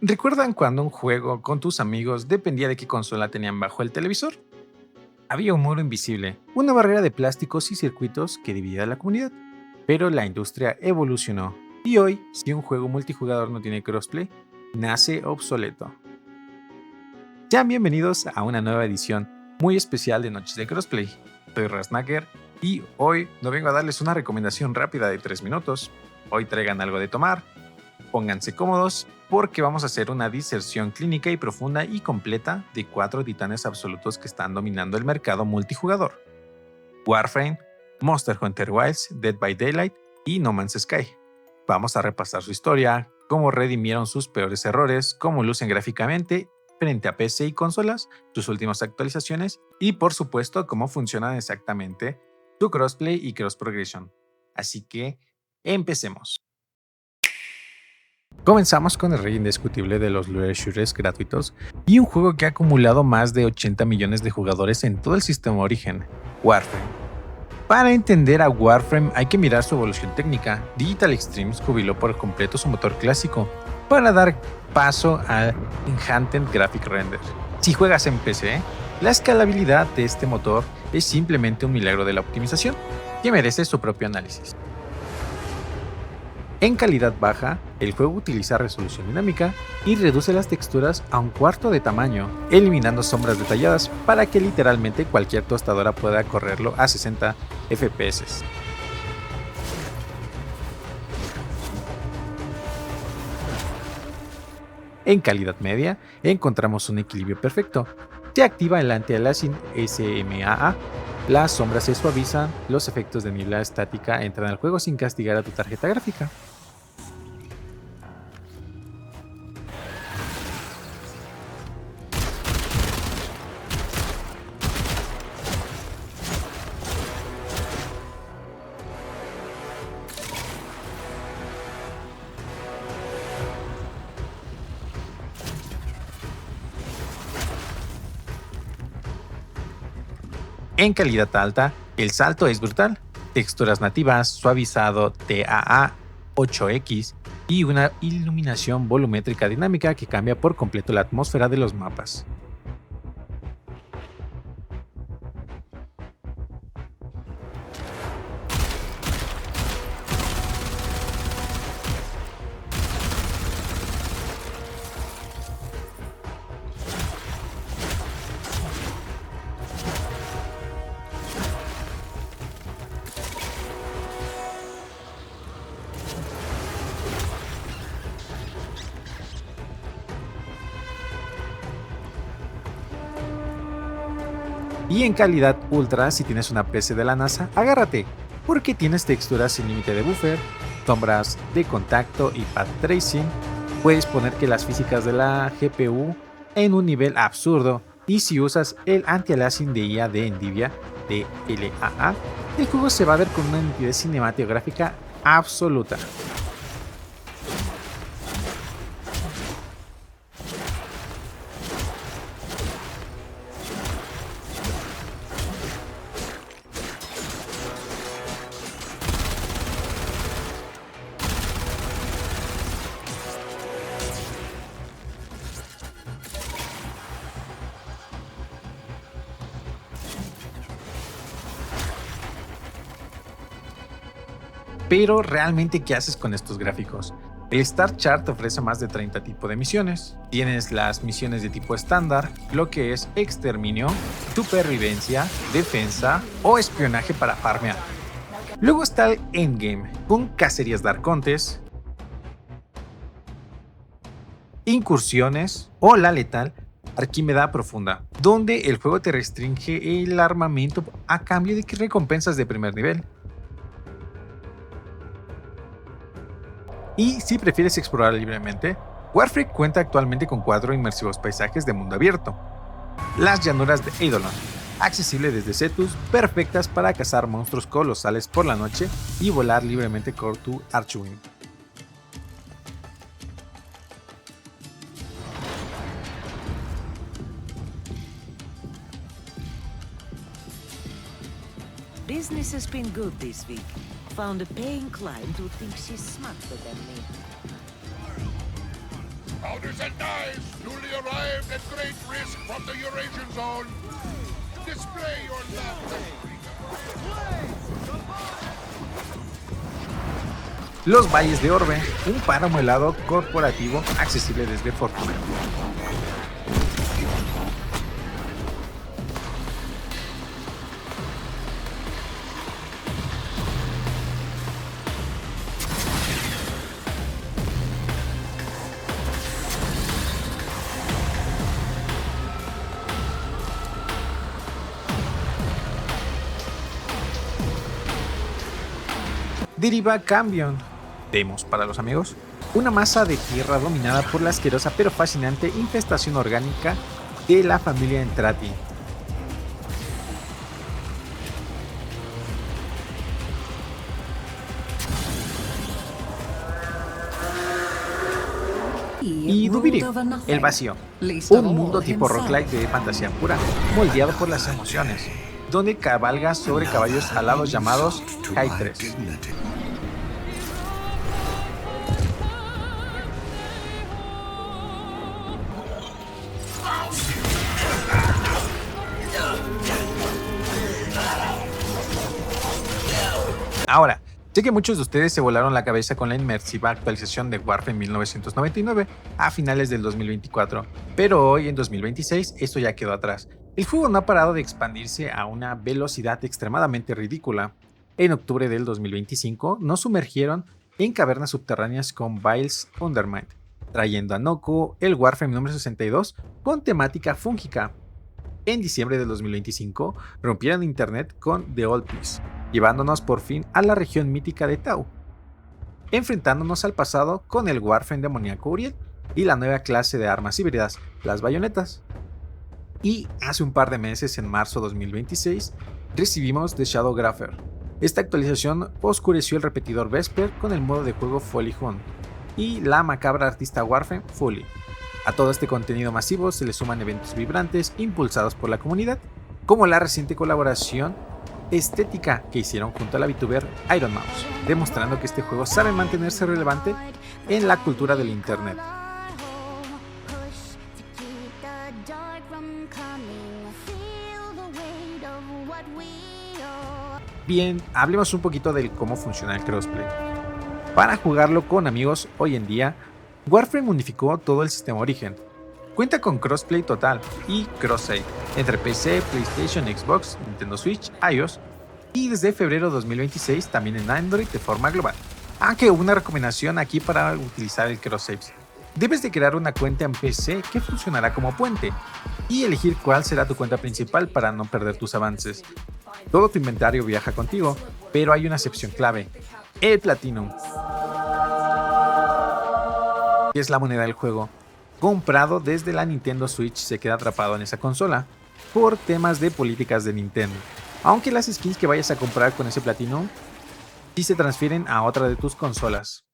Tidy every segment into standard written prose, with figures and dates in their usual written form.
¿Recuerdan cuando un juego con tus amigos dependía de qué consola tenían bajo el televisor? Había un muro invisible, una barrera de plásticos y circuitos que dividía a la comunidad. Pero la industria evolucionó y hoy, si un juego multijugador no tiene crossplay, nace obsoleto. Sean bienvenidos a una nueva edición muy especial de Noches de Crossplay. Soy Rasnacker y hoy no vengo a darles una recomendación rápida de 3 minutos. Hoy traigan algo de tomar, pónganse cómodos porque vamos a hacer una diserción clínica y profunda y completa de 4 titanes absolutos que están dominando el mercado multijugador: Warframe, Monster Hunter Wilds, Dead by Daylight y No Man's Sky. Vamos a repasar su historia, cómo redimieron sus peores errores, cómo lucen gráficamente frente a PC y consolas, sus últimas actualizaciones y por supuesto cómo funcionan exactamente su crossplay y cross progression. Así que empecemos. Comenzamos con el rey indiscutible de los looter shooters gratuitos y un juego que ha acumulado más de 80 millones de jugadores en todo el sistema origen, Warframe. Para entender a Warframe hay que mirar su evolución técnica. Digital Extremes jubiló por completo su motor clásico para dar paso al Enhanced Graphic Render. Si juegas en PC, la escalabilidad de este motor es simplemente un milagro de la optimización que merece su propio análisis. En calidad baja, el juego utiliza resolución dinámica y reduce las texturas a un cuarto de tamaño, eliminando sombras detalladas para que literalmente cualquier tostadora pueda correrlo a 60 FPS. En calidad media, encontramos un equilibrio perfecto. Se activa el anti-aliasing SMAA, las sombras se suavizan, los efectos de niebla estática entran al juego sin castigar a tu tarjeta gráfica. En calidad alta, el salto es brutal. Texturas nativas, suavizado TAA 8X y una iluminación volumétrica dinámica que cambia por completo la atmósfera de los mapas. Y en calidad ultra, si tienes una PC de la NASA, agárrate, porque tienes texturas sin límite de buffer, sombras de contacto y path tracing. Puedes poner que las físicas de la GPU en un nivel absurdo, y si usas el anti-aliasing de IA de Nvidia de LAA, el juego se va a ver con una nitidez cinematográfica absoluta. Pero realmente, ¿qué haces con estos gráficos? El Star Chart ofrece más de 30 tipos de misiones. Tienes las misiones de tipo estándar, lo que es exterminio, supervivencia, defensa o espionaje para farmear. Luego está el Endgame, con cacerías de arcontes, incursiones o la letal Arquímeda Profunda, donde el juego te restringe el armamento a cambio de recompensas de primer nivel. Y si prefieres explorar libremente, Warframe cuenta actualmente con 4 inmersivos paisajes de mundo abierto. Las llanuras de Eidolon, accesible desde Cetus, perfectas para cazar monstruos colosales por la noche y volar libremente con tu Archwing. Business has been good this week. Found a paying client who thinks she's smarter than me. Powders and dyes, newly arrived at great risk from the Eurasian zone. Display your love. Los Valles de Orbe, un páramo helado corporativo accesible desde Fortuna. Deriva Cambion, demos para los amigos, una masa de tierra dominada por la asquerosa pero fascinante infestación orgánica de la familia Entrati. Y Dubiri, el vacío, un mundo tipo roguelike de fantasía pura, moldeado por las emociones, donde cabalga sobre caballos alados llamados Haitres. Ahora, sé que muchos de ustedes se volaron la cabeza con la inmersiva actualización de Warframe 1999 a finales del 2024, pero hoy en 2026 esto ya quedó atrás. El juego no ha parado de expandirse a una velocidad extremadamente ridícula. En octubre del 2025 nos sumergieron en cavernas subterráneas con Viles Undermind, trayendo a Noku el Warframe número 62 con temática fúngica. En diciembre del 2025 rompieron internet con The Old Peace, llevándonos por fin a la región mítica de Tau, enfrentándonos al pasado con el Warframe demoníaco Uriel y la nueva clase de armas híbridas, las bayonetas. Y hace un par de meses, en marzo de 2026, recibimos The Shadow Grapher. Esta actualización oscureció el repetidor Vesper con el modo de juego Folly Hunt y la macabra artista Warframe Fully. A todo este contenido masivo se le suman eventos vibrantes impulsados por la comunidad, como la reciente colaboración estética que hicieron junto a la VTuber Iron Mouse, demostrando que este juego sabe mantenerse relevante en la cultura del internet. Bien, hablemos un poquito de cómo funciona el crossplay. Para jugarlo con amigos hoy en día, Warframe unificó todo el sistema origen. Cuenta con crossplay total y cross-save entre PC, PlayStation, Xbox, Nintendo Switch, iOS y desde febrero de 2026 también en Android de forma global. Aunque una recomendación aquí para utilizar el cross-save. Debes de crear una cuenta en PC que funcionará como puente y elegir cuál será tu cuenta principal para no perder tus avances. Todo tu inventario viaja contigo, pero hay una excepción clave: el Platinum. Es la moneda del juego. Comprado desde la Nintendo Switch se queda atrapado en esa consola por temas de políticas de Nintendo. Aunque las skins que vayas a comprar con ese Platinum sí se transfieren a otra de tus consolas.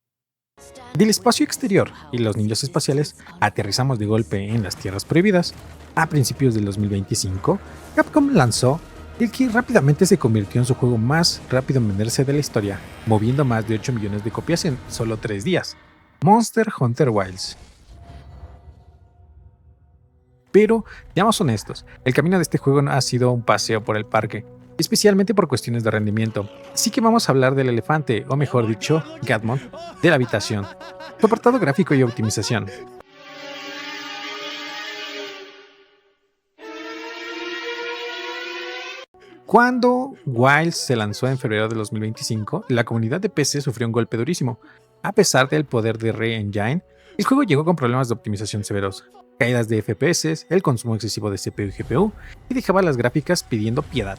Del espacio exterior y los ninjas espaciales aterrizamos de golpe en las tierras prohibidas. A principios del 2025, Capcom lanzó el que rápidamente se convirtió en su juego más rápido en venderse de la historia, moviendo más de 8 millones de copias en solo 3 días. Monster Hunter Wilds. Pero, seamos honestos, el camino de este juego no ha sido un paseo por el parque, especialmente por cuestiones de rendimiento. Así que vamos a hablar del elefante, o mejor dicho, Gadmon, de la habitación, su apartado gráfico y optimización. Cuando Wilds se lanzó en febrero de 2025, la comunidad de PC sufrió un golpe durísimo. A pesar del poder de Re-Engine, el juego llegó con problemas de optimización severos, caídas de FPS, el consumo excesivo de CPU y GPU, y dejaba las gráficas pidiendo piedad,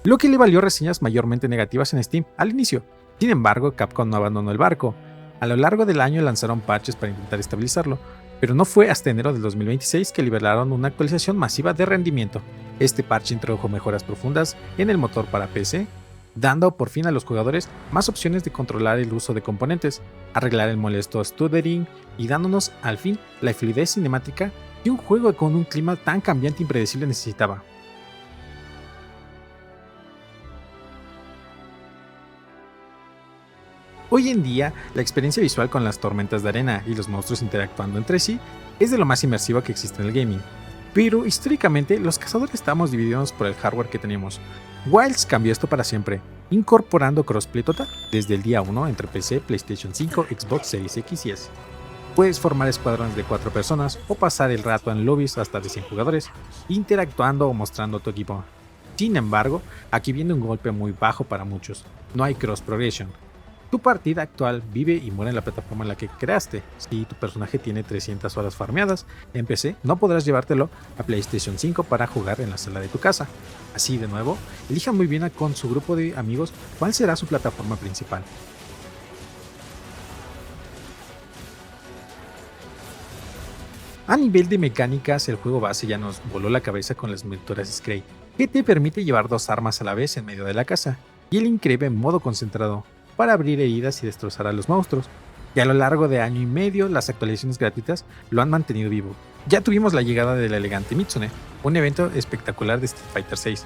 lo que le valió reseñas mayormente negativas en Steam al inicio. Sin embargo, Capcom no abandonó el barco. A lo largo del año lanzaron parches para intentar estabilizarlo, pero no fue hasta enero del 2026 que liberaron una actualización masiva de rendimiento. Este parche introdujo mejoras profundas en el motor para PC, dando por fin a los jugadores más opciones de controlar el uso de componentes, arreglar el molesto stuttering y dándonos al fin la fluidez cinemática que un juego con un clima tan cambiante e impredecible necesitaba. Hoy en día, la experiencia visual con las tormentas de arena y los monstruos interactuando entre sí es de lo más inmersivo que existe en el gaming. Pero históricamente, los cazadores estábamos divididos por el hardware que teníamos. Wilds cambió esto para siempre, incorporando crossplay total desde el día 1 entre PC, PlayStation 5, Xbox Series X y S. Puedes formar escuadrones de 4 personas o pasar el rato en lobbies hasta de 100 jugadores, interactuando o mostrando tu equipo. Sin embargo, aquí viene un golpe muy bajo para muchos: no hay cross progression. Tu partida actual vive y muere en la plataforma en la que creaste. Si tu personaje tiene 300 horas farmeadas en PC, no podrás llevártelo a PlayStation 5 para jugar en la sala de tu casa. Así de nuevo, elijan muy bien con su grupo de amigos cuál será su plataforma principal. A nivel de mecánicas, el juego base ya nos voló la cabeza con las monturas Scray, que te permite llevar 2 armas a la vez en medio de la casa, y el increíble modo concentrado para abrir heridas y destrozar a los monstruos. Y a lo largo de año y medio, las actualizaciones gratuitas lo han mantenido vivo. Ya tuvimos la llegada del elegante Mitsune, un evento espectacular de Street Fighter VI.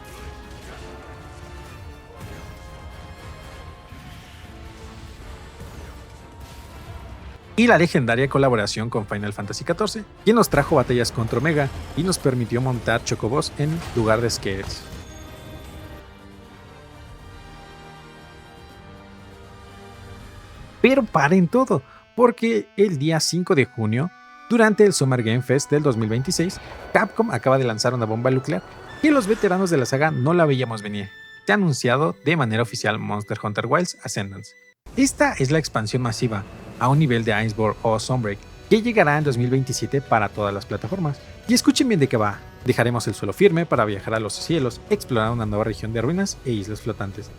Y la legendaria colaboración con Final Fantasy XIV, quien nos trajo batallas contra Omega y nos permitió montar chocobos en lugar de skaters. Pero paren todo, porque el día 5 de junio, durante el Summer Game Fest del 2026, Capcom acaba de lanzar una bomba nuclear que los veteranos de la saga no la veíamos venir. Se ha anunciado de manera oficial Monster Hunter Wilds Ascendance. Esta es la expansión masiva, a un nivel de Iceborne o Sunbreak, que llegará en 2027 para todas las plataformas. Y escuchen bien de qué va. Dejaremos el suelo firme para viajar a los cielos, explorar una nueva región de ruinas e islas flotantes.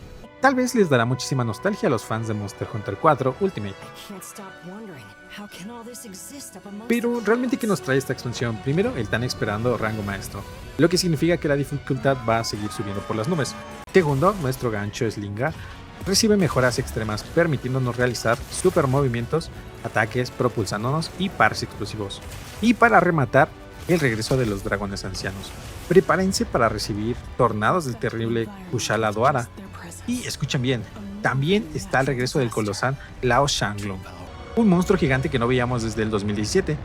Tal vez les dará muchísima nostalgia a los fans de Monster Hunter 4 Ultimate. Pero realmente, ¿qué nos trae esta expansión? Primero, el tan esperado rango maestro, lo que significa que la dificultad va a seguir subiendo por las nubes. Segundo, nuestro gancho Slinga recibe mejoras extremas, permitiéndonos realizar super movimientos, ataques, propulsándonos y pares explosivos. Y para rematar, el regreso de los dragones ancianos. Prepárense para recibir tornados del terrible Kushala Doara. Y escuchen bien, también está el regreso del colosal Lao Shanglong, un monstruo gigante que no veíamos desde el 2017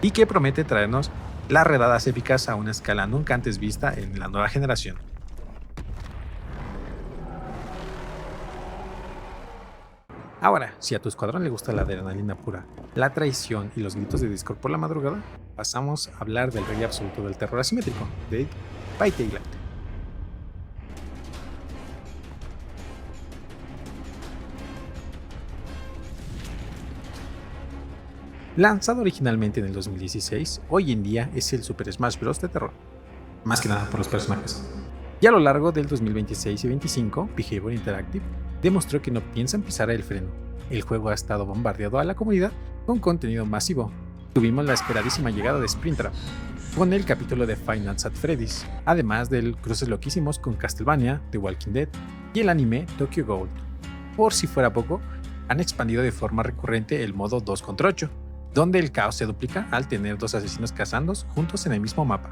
y que promete traernos las redadas épicas a una escala nunca antes vista en la nueva generación. Ahora, si a tu escuadrón le gusta la adrenalina pura, la traición y los gritos de Discord por la madrugada, pasamos a hablar del rey absoluto del terror asimétrico, Dead by Daylight. Lanzado originalmente en el 2016, hoy en día es el Super Smash Bros. De terror, más que nada por los personajes. Y a lo largo del 2026 y 2025, Behavior Interactive demostró que no piensan pisar el freno. El juego ha estado bombardeado a la comunidad con contenido masivo. Tuvimos la esperadísima llegada de Springtrap, con el capítulo de Five Nights at Freddy's, además de cruces loquísimos con Castlevania, The Walking Dead y el anime Tokyo Ghoul. Por si fuera poco, han expandido de forma recurrente el modo 2 contra 8, donde el caos se duplica al tener 2 asesinos cazando juntos en el mismo mapa.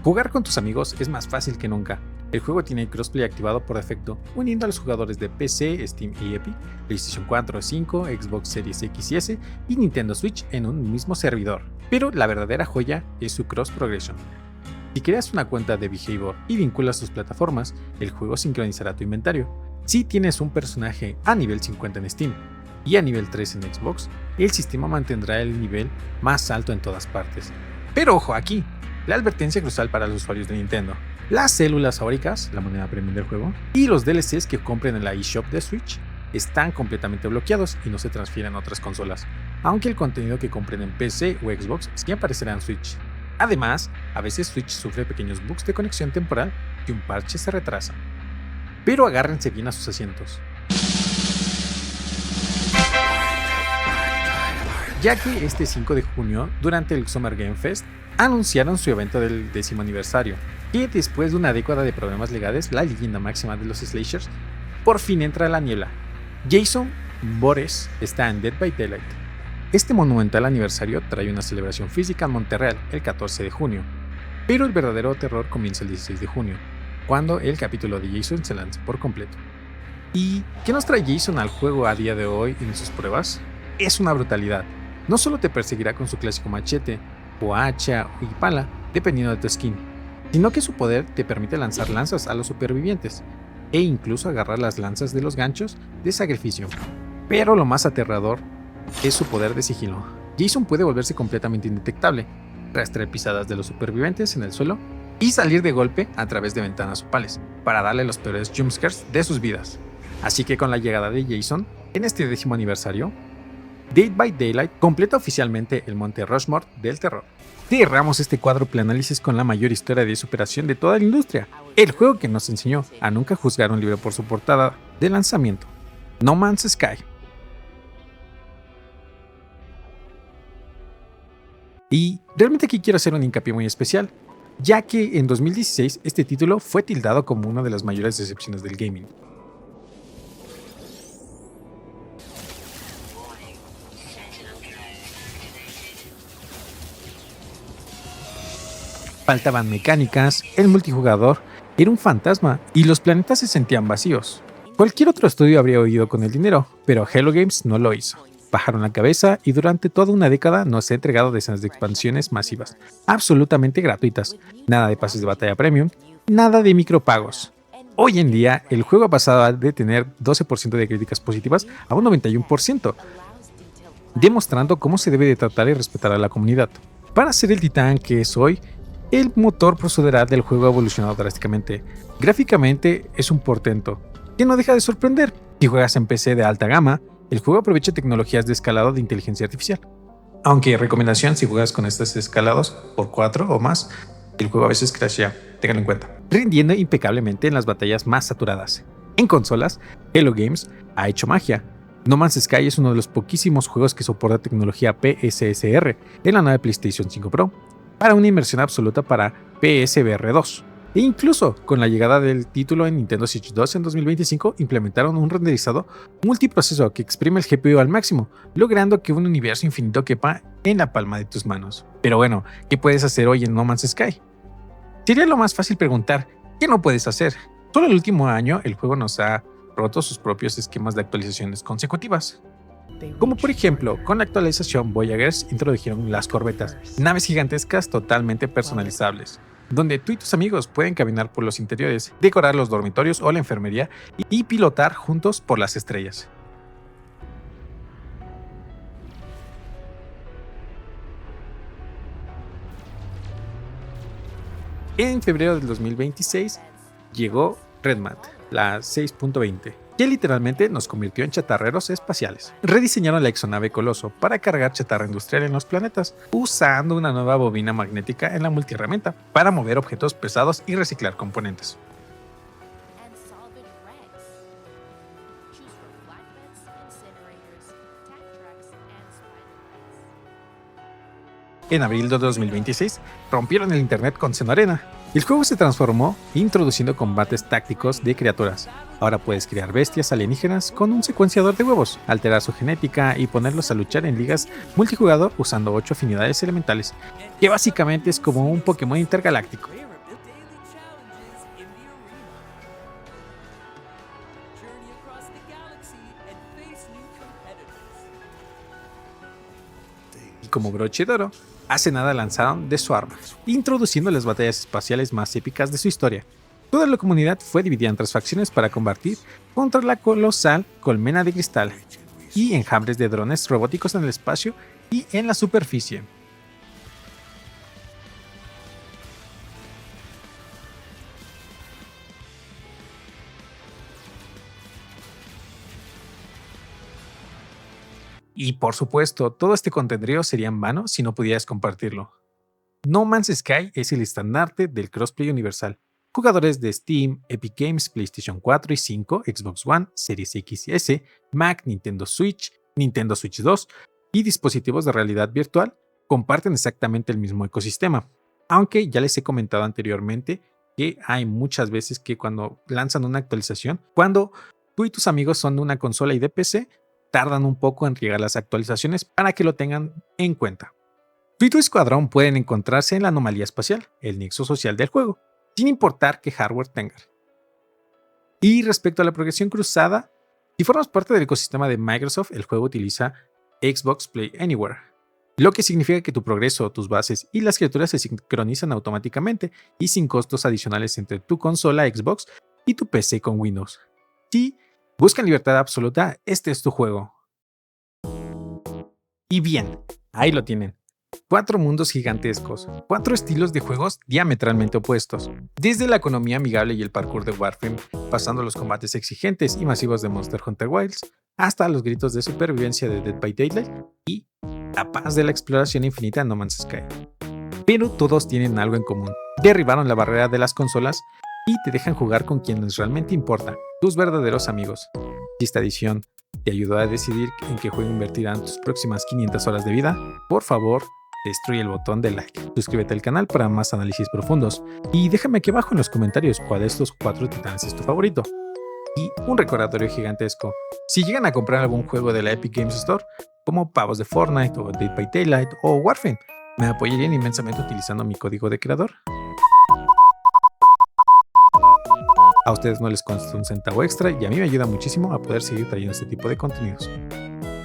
Jugar con tus amigos es más fácil que nunca. El juego tiene crossplay activado por defecto, uniendo a los jugadores de PC, Steam y Epic, PlayStation 4, 5, Xbox Series X y S y Nintendo Switch en un mismo servidor. Pero la verdadera joya es su cross progression. Si creas una cuenta de Behavior y vinculas tus plataformas, el juego sincronizará tu inventario. Si tienes un personaje a nivel 50 en Steam y a nivel 3 en Xbox, el sistema mantendrá el nivel más alto en todas partes. Pero ojo aquí, la advertencia crucial para los usuarios de Nintendo: las células áuricas, la moneda premium del juego, y los DLCs que compren en la eShop de Switch están completamente bloqueados y no se transfieren a otras consolas, aunque el contenido que compren en PC o Xbox sí aparecerá en Switch. Además, a veces Switch sufre pequeños bugs de conexión temporal y un parche se retrasa. Pero agárrense bien a sus asientos, ya que este 5 de junio, durante el Summer Game Fest, anunciaron su evento del 10º aniversario, que después de una década de problemas legales, la leyenda máxima de los slashers por fin entra a la niebla. Jason Voorhees está en Dead by Daylight. Este monumental aniversario trae una celebración física en Montreal el 14 de junio, pero el verdadero terror comienza el 16 de junio, cuando el capítulo de Jason se lanza por completo. ¿Y qué nos trae Jason al juego a día de hoy en sus pruebas? Es una brutalidad. No solo te perseguirá con su clásico machete, o hacha y pala, dependiendo de tu skin, sino que su poder te permite lanzar lanzas a los supervivientes, e incluso agarrar las lanzas de los ganchos de sacrificio. Pero lo más aterrador es su poder de sigilo. Jason puede volverse completamente indetectable, rastrear pisadas de los supervivientes en el suelo y salir de golpe a través de ventanas opales, para darle los peores jumpscares de sus vidas. Así que con la llegada de Jason, en este 10º aniversario, Dead by Daylight completa oficialmente el Monte Rushmore del terror. Cerramos este cuádruple análisis con la mayor historia de superación de toda la industria, el juego que nos enseñó a nunca juzgar un libro por su portada de lanzamiento, No Man's Sky. Y realmente aquí quiero hacer un hincapié muy especial, ya que en 2016 este título fue tildado como una de las mayores decepciones del gaming. Faltaban mecánicas, el multijugador era un fantasma y los planetas se sentían vacíos. Cualquier otro estudio habría oído con el dinero, pero Hello Games no lo hizo. Bajaron la cabeza y durante toda una década nos ha entregado decenas de expansiones masivas, absolutamente gratuitas, nada de pases de batalla premium, nada de micropagos. Hoy en día, el juego ha pasado de tener 12% de críticas positivas a un 91%, demostrando cómo se debe de tratar y respetar a la comunidad. Para ser el titán que es hoy, el motor procedural del juego ha evolucionado drásticamente. Gráficamente es un portento, que no deja de sorprender. Si juegas en PC de alta gama, el juego aprovecha tecnologías de escalado de inteligencia artificial. Aunque recomendación si juegas con estos escalados por 4 o más, el juego a veces crashea, ténganlo en cuenta. Rindiendo impecablemente en las batallas más saturadas. En consolas, Hello Games ha hecho magia. No Man's Sky es uno de los poquísimos juegos que soporta tecnología PSSR en la nueva PlayStation 5 Pro, para una inmersión absoluta para PSVR 2. E incluso con la llegada del título en Nintendo Switch 2 en 2025 implementaron un renderizado multiproceso que exprime el GPU al máximo, logrando que un universo infinito quepa en la palma de tus manos. Pero bueno, ¿qué puedes hacer hoy en No Man's Sky? Sería lo más fácil preguntar, ¿qué no puedes hacer? Solo el último año el juego nos ha roto sus propios esquemas de actualizaciones consecutivas. Como por ejemplo, con la actualización Voyagers introdujeron las corbetas, naves gigantescas totalmente personalizables, donde tú y tus amigos pueden caminar por los interiores, decorar los dormitorios o la enfermería y pilotar juntos por las estrellas. En febrero del 2026 llegó Redmat, la 6.20, que literalmente nos convirtió en chatarreros espaciales. Rediseñaron la exonave Coloso para cargar chatarra industrial en los planetas, usando una nueva bobina magnética en la multiherramienta para mover objetos pesados y reciclar componentes. En abril de 2026 rompieron el internet con Xenoarena. El juego se transformó introduciendo combates tácticos de criaturas. Ahora puedes crear bestias alienígenas con un secuenciador de huevos, alterar su genética y ponerlos a luchar en ligas multijugador usando 8 afinidades elementales, que básicamente es como un Pokémon intergaláctico. Y como broche de oro, hace nada lanzaron The Swarm, introduciendo las batallas espaciales más épicas de su historia. Toda la comunidad fue dividida en 3 facciones para combatir contra la colosal colmena de cristal y enjambres de drones robóticos en el espacio y en la superficie. Y por supuesto, todo este contenido sería en vano si no pudieras compartirlo. No Man's Sky es el estandarte del crossplay universal. Jugadores de Steam, Epic Games, PlayStation 4 y 5, Xbox One, Series X y S, Mac, Nintendo Switch 2 y dispositivos de realidad virtual comparten exactamente el mismo ecosistema. Aunque ya les he comentado anteriormente que hay muchas veces que cuando lanzan una actualización, cuando tú y tus amigos son de una consola y de PC, tardan un poco en llegar las actualizaciones para que lo tengan en cuenta. Tú y tu escuadrón pueden encontrarse en la anomalía espacial, el nexo social del juego. sin importar qué hardware tengan. Y respecto a la progresión cruzada, si formas parte del ecosistema de Microsoft, el juego utiliza Xbox Play Anywhere, lo que significa que tu progreso, tus bases y las criaturas se sincronizan automáticamente y sin costos adicionales entre tu consola Xbox y tu PC con Windows. Si buscan libertad absoluta, este es tu juego. Y bien, ahí lo tienen. 4 mundos gigantescos, 4 estilos de juegos diametralmente opuestos, desde la economía amigable y el parkour de Warframe, pasando a los combates exigentes y masivos de Monster Hunter Wilds, hasta los gritos de supervivencia de Dead by Daylight y la paz de la exploración infinita en No Man's Sky. Pero todos tienen algo en común: derribaron la barrera de las consolas y te dejan jugar con quienes realmente importan, tus verdaderos amigos. Si esta edición te ayudó a decidir en qué juego invertirán tus próximas 500 horas de vida, por favor, destruye el botón de like, suscríbete al canal para más análisis profundos y déjame aquí abajo en los comentarios cuál de estos 4 titanes es tu favorito. Y un recordatorio gigantesco: si llegan a comprar algún juego de la Epic Games Store, como pavos de Fortnite o Dead by Daylight o Warframe, me apoyarían inmensamente utilizando mi código de creador. A ustedes no les cuesta un centavo extra y a mí me ayuda muchísimo a poder seguir trayendo este tipo de contenidos.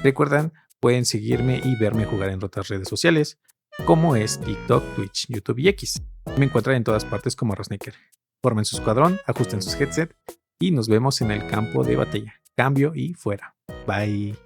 Recuerden, pueden seguirme y verme jugar en otras redes sociales, como es TikTok, Twitch, YouTube y X. Me encuentran en todas partes como Rosnaker. Formen su escuadrón, ajusten sus headset y nos vemos en el campo de batalla. Cambio y fuera. Bye.